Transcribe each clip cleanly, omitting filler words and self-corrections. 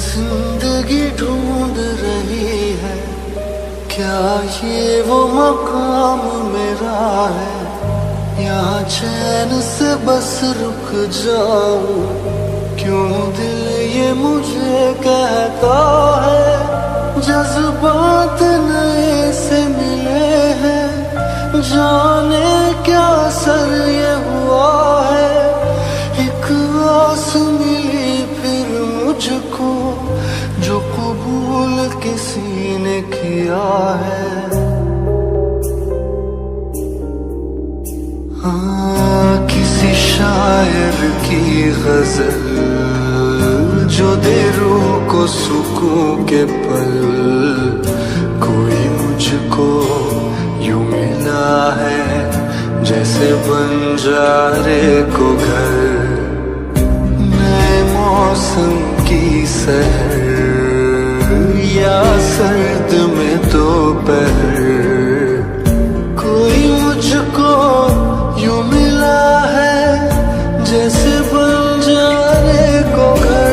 जिंदगी ढूंढ रही है, क्या ये वो मकाम मेरा है? यहाँ चैन से बस रुक जाऊं, क्यों दिल ये मुझे कहता है? जज्बात नए से मिले हैं, जाने क्या असर ये हुआ है। एक आस मिली फिर मुझको, जो कबूल किसी ने किया है। हाँ, किसी शायर की गजल जो दे रूह को सुकून के पल, कोई मुझको यूं मिला है जैसे बंजारे को घर। नए मौसम की सहर या सर्द में दोपहर, कोई मुझको यूं मिला है जैसे बंजारे को घर।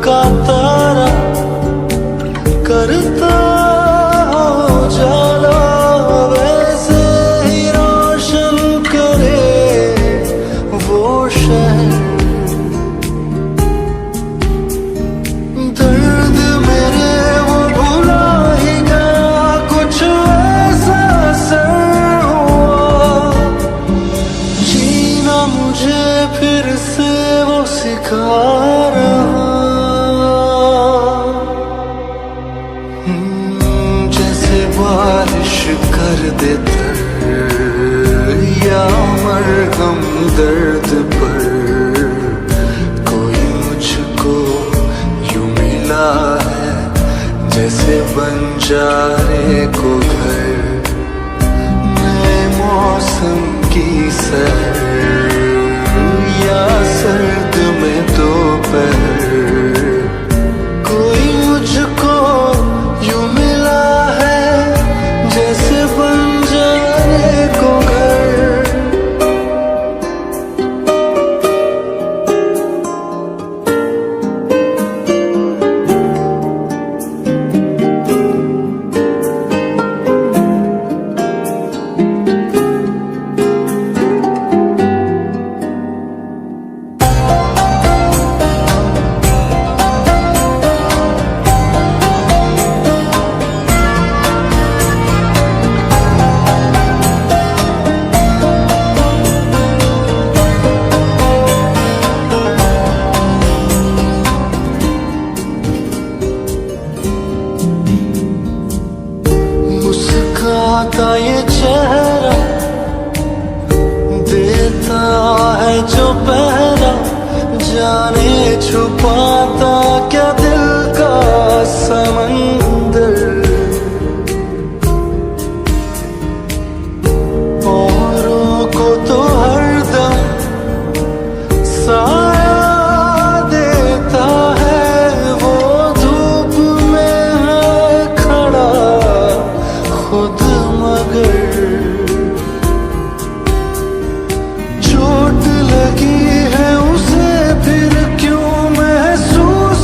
का तारा करता हो जाला, वैसे ही रोशन करे वो शहर। दर्द मेरे वो भुला ही गया, कुछ ऐसा असर हुआ। जीना मुझे फिर से वो सिखा रहा, बारिश कर दे तर या मरहम दर्द पर। कोई मुझको यूं मिला है जैसे बंजारे को घर। नए मौसम की सहर या सर्द में दोपहर, कोई मुझको यूं मिला है जैसे बंजारे को घर। मुस्कुराता ये चेहरा देता है जो पहरा, जाने छुपाता क्या दिल का समंदर। औरों को तो हरदम साया देता है, वो धूप में है खड़ा खुद मगर। चोट लगी है उसे फिर क्यों महसूस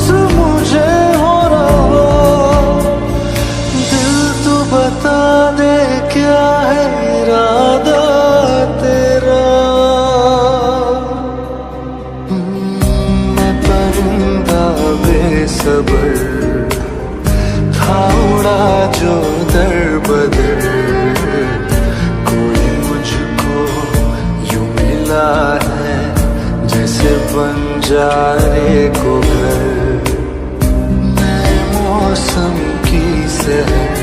जो दर बदर, कोई मुझको यूं मिला है जैसे बंजारे को घर। नए मौसम की सहर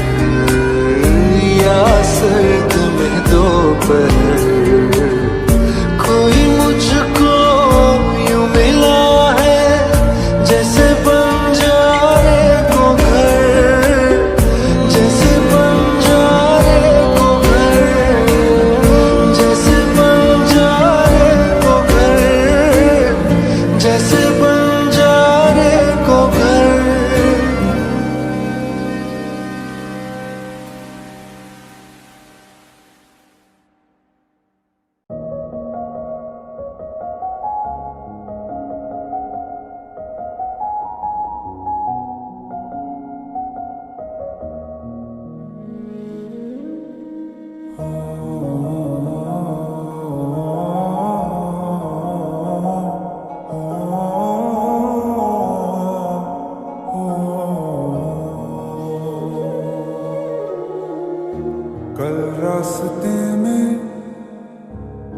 या सर्द में दोपहर, कोई मुझको यूं मिला है जैसे बंजारे को घर, जैसे बंजारे को घर, जैसे बंजारे को घर, जैसे बंजारे को घर। कल रास्ते में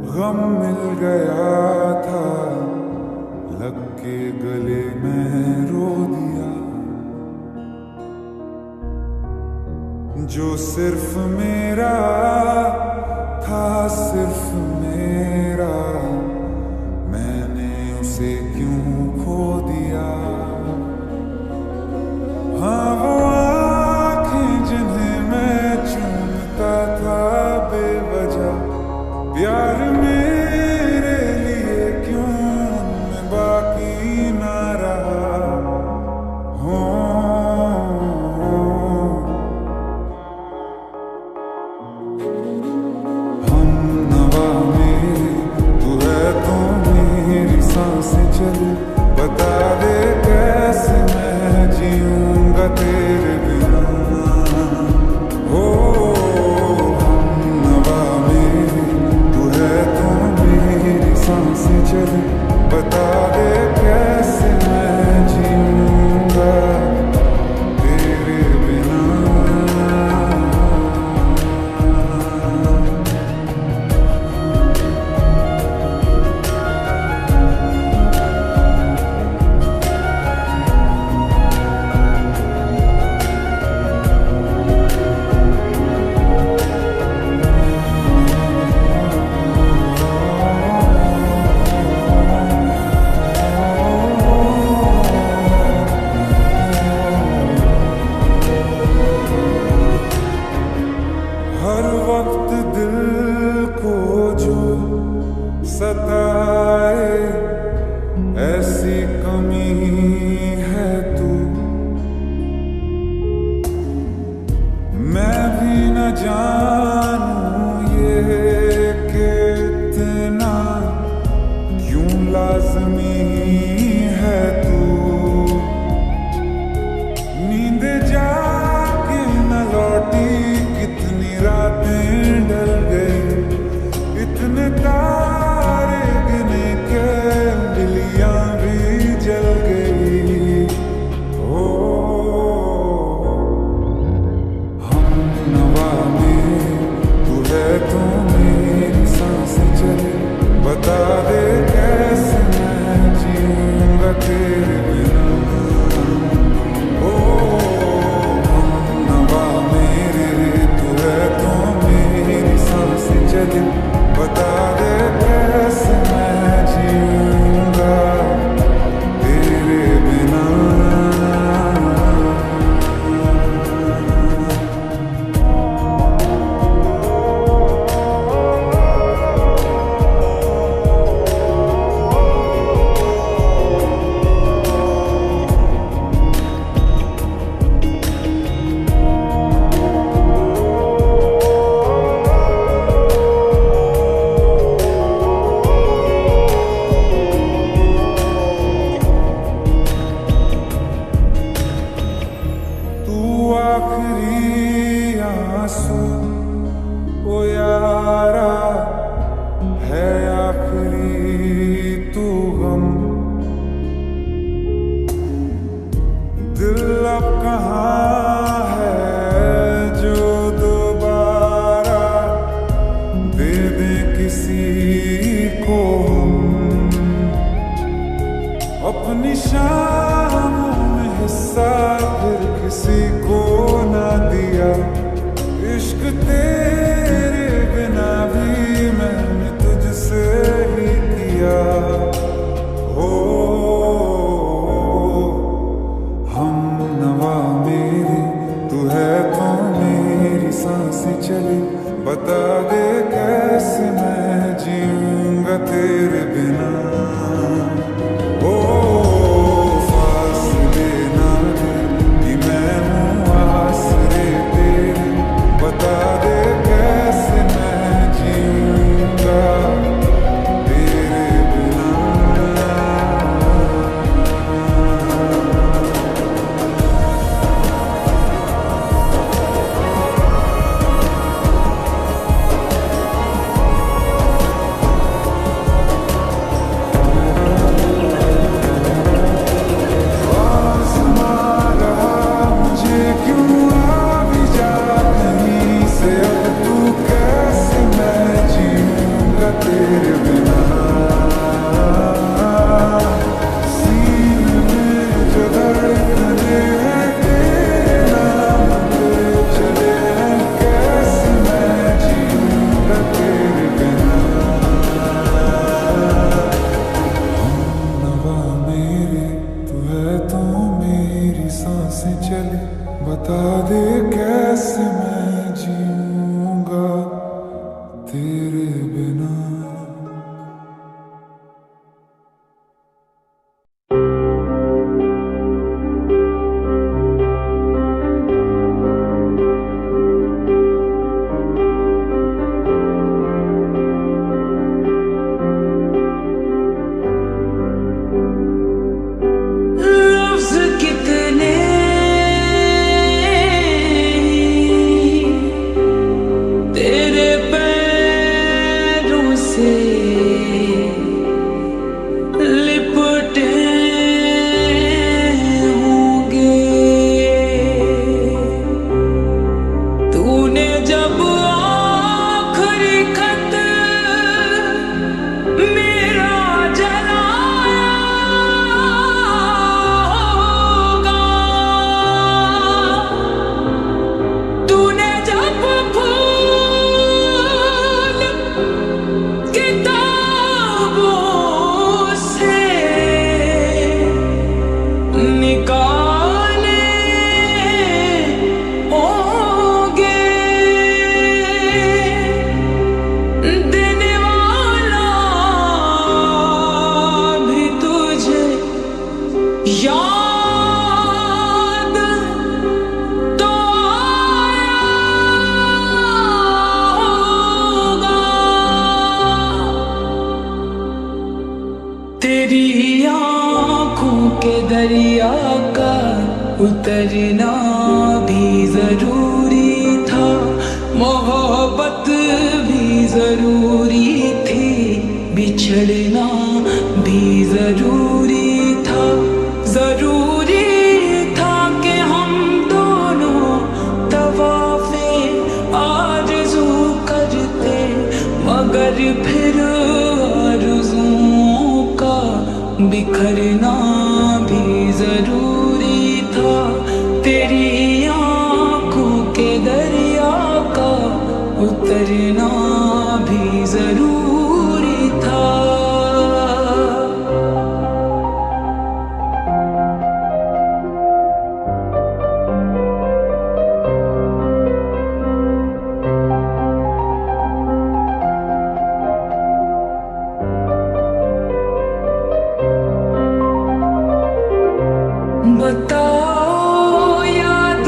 गम मिल गया था, लग के गले में रो दिया। जो सिर्फ मेरा था, सिर्फ मेरा, मैंने उसे क्यों खो दिया। हाँ वो आँखें जिन्हें मैं चूमता था बेवजह, प्यार मेरे लिए क्यों उनमें बाकी ना रहा। हो हम नवा मेरे, तू है तो मेरी सांसें चले, बता दे कैसे मैं जीऊंगा तेरे बिना। हो हम नवा मेरे, तू है तो मेरी सांसें चले, बता दे कैसे मैं जीऊंगा तेरे बिना। हर वक्त दिल को जो सताए, ऐसी कमी है तू। मैं भी न जानूं ये कि इतना क्यों लाज़मी है तू। नींद जाके न लौटी, कितनी रातें ढल गई, इतने तारे गिने के बिलियां भी जल गई। ओ हम नवा में, तू है तो मेरी सांसें चले, बता दे कैसे मैं जीऊंगा तेरे बिना। ओ हम नवा मेरे, तू है तो मेरी सांसें चले, बता दे कैसे मैं जीऊंगा तेरे बिना। आखिरी आंसू ओ यारा है, आखिरी तू गम। दिल अब कहाँ है किसी को ना दिया इश्क तेरे बिना भी मैंने तुझसे ही किया हो हम नवा मेरी तू है तो मेरी सांसें चले बता दे कैसे मैं जीऊंगा तेरे बिना ओ फासले ना दे कि मैं हूँ आसरे तेरे बता दे कैसे मैं जीऊंगा तेरे बिना तेरे बिना सीने में जो धड़कने हैं तेरे नाम पे चले हैं कैसे मैं जीऊंगा तेरे बिना हम नवा मेरे तू है तो मेरी सांसें चले बता दे कैसे मैं जीऊंगा तेरे बिना लफ्ज़ कितने तेरे पैरों से लिपटे होंगे तूने जब आखिरी खत मेरा जलाया होगा तूने जब फूल किताबों से निकाले होंगे देने वाला भी तुझे याद तो आया होगा तेरी आंखों के दरिया का उतरना भी जरूरी था मोहब्बत भी जरूरी थी बिछड़ना भी जरूरी था जरूरी था कि हम दोनों तवाफ़े आरज़ू करते मगर फिर आरज़ुओं का बिखरना भी जरूरी था तेरी आंखों के दरिया का उतरना भी जरूरी था बताओ याद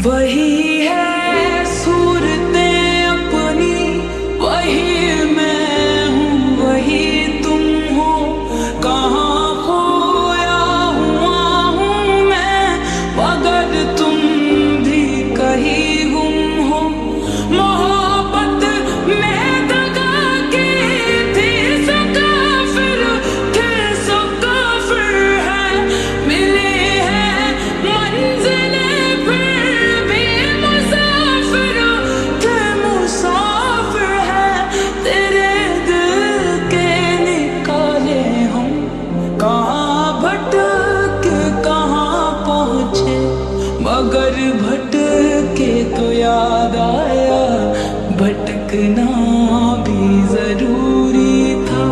वही है सूरतें अपनी, वही मैं हूँ, वही तुम हो। कहाँ खोया हुआ हूँ मैं, मगर तुम भी कहीं गुम हो। मोहब्बत में दगा की थी सो काफिर, थे सो काफिर है। मिली है मंजिलें फिर भी मुसाफिर, थे मुसाफिर है। तेरे दिल के निकाले हम, कहाँ भटके कहाँ पहुँचे। मगर भटके तो याद आया, भटकना भी जरूरी था।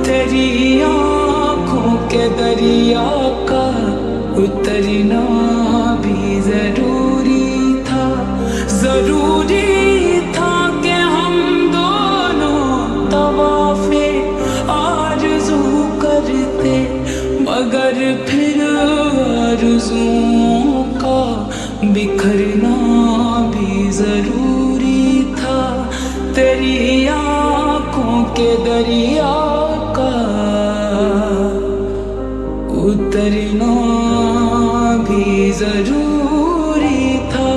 तेरी आँखों के दरिया का उतरना भी जरूरी था। जरूरी था कि हम दोनों तवाफ़े आरज़ू करते, मगर फिर आरज़ुओं का बिखरना भी जरूरी था। तेरी आँखों के दरिया का उतरना भी जरूरी था।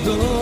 दो